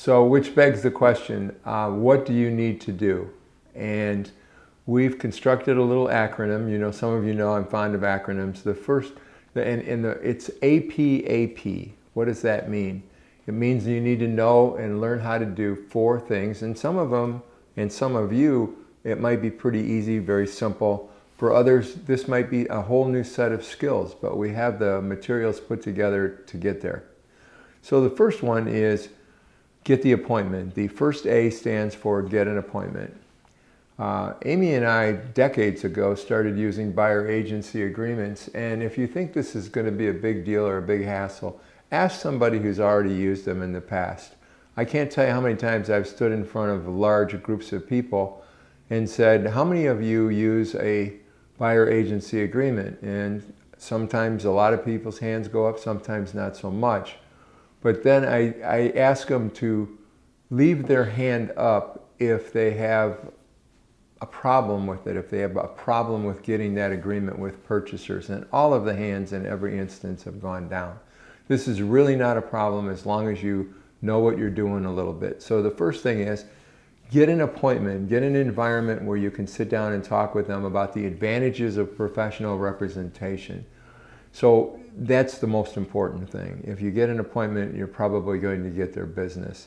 So which begs the question, what do you need to do? And we've constructed a little acronym. You know, some of you know I'm fond of acronyms. It's APAP. What does that mean? It means you need to know and learn how to do 4 things. And some of them, and some of you, it might be pretty easy, very simple. For others, this might be a whole new set of skills, but we have the materials put together to get there. So the first one is get the appointment. The first A stands for get an appointment. Amy and I, decades ago, started using buyer agency agreements. And if you think this is going to be a big deal or a big hassle, ask somebody who's already used them in the past. I can't tell you how many times I've stood in front of large groups of people and said, how many of you use a buyer agency agreement? And sometimes a lot of people's hands go up, sometimes not so much. But then I ask them to leave their hand up if they have a problem with it, if they have a problem with getting that agreement with purchasers. And all of the hands in every instance have gone down. This is really not a problem as long as you know what you're doing a little bit. So the first thing is get an appointment, get an environment where you can sit down and talk with them about the advantages of professional representation. So that's the most important thing. If you get an appointment, you're probably going to get their business.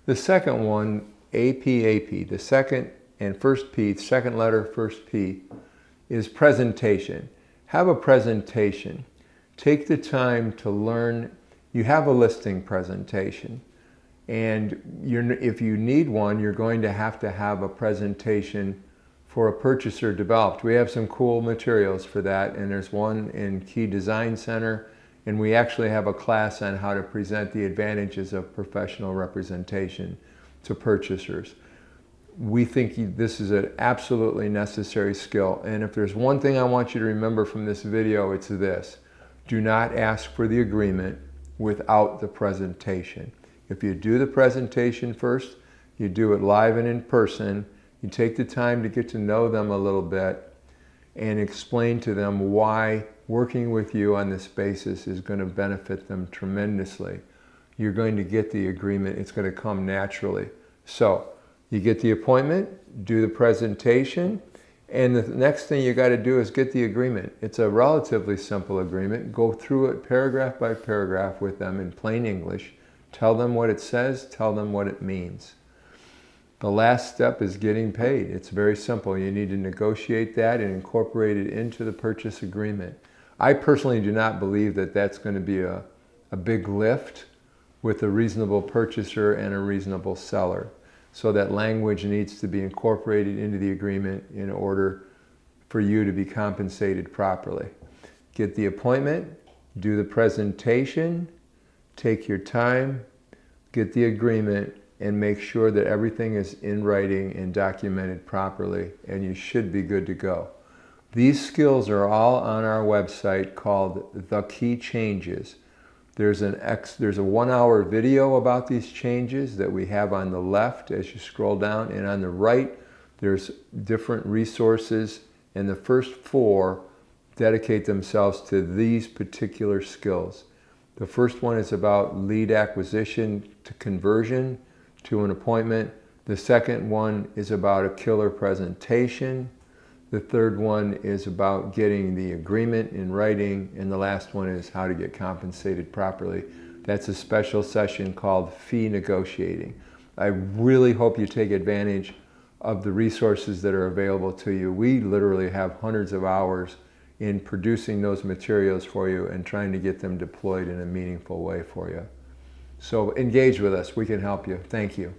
The second one, APAP, the second and first P, second letter, first P, is presentation. Have a presentation. Take the time to learn. You have a listing presentation. And if you need one, you're going to have a presentation for a purchaser developed. We have some cool materials for that, and there's one in Key Design Center, and we actually have a class on how to present the advantages of professional representation to purchasers. We think this is an absolutely necessary skill, and if there's one thing I want you to remember from this video, it's this. Do not ask for the agreement without the presentation. If you do the presentation first, you do it live and in person, you take the time to get to know them a little bit and explain to them why working with you on this basis is going to benefit them tremendously. You're going to get the agreement. It's going to come naturally. So you get the appointment, do the presentation, and the next thing you got to do is get the agreement. It's a relatively simple agreement. Go through it paragraph by paragraph with them in plain English. Tell them what it says, tell them what it means. The last step is getting paid. It's very simple. You need to negotiate that and incorporate it into the purchase agreement. I personally do not believe that that's going to be a big lift with a reasonable purchaser and a reasonable seller. So that language needs to be incorporated into the agreement in order for you to be compensated properly. Get the appointment, do the presentation, take your time, get the agreement, and make sure that everything is in writing and documented properly, and you should be good to go. These skills are all on our website called The Key Changes. There's a 1-hour video about these changes that we have on the left as you scroll down, and on the right there's different resources, and the first 4 dedicate themselves to these particular skills. The first one is about lead acquisition to conversion to an appointment. The second one is about a killer presentation. The third one is about getting the agreement in writing. And the last one is how to get compensated properly. That's a special session called fee negotiating. I really hope you take advantage of the resources that are available to you. We literally have hundreds of hours in producing those materials for you and trying to get them deployed in a meaningful way for you. So engage with us. We can help you. Thank you.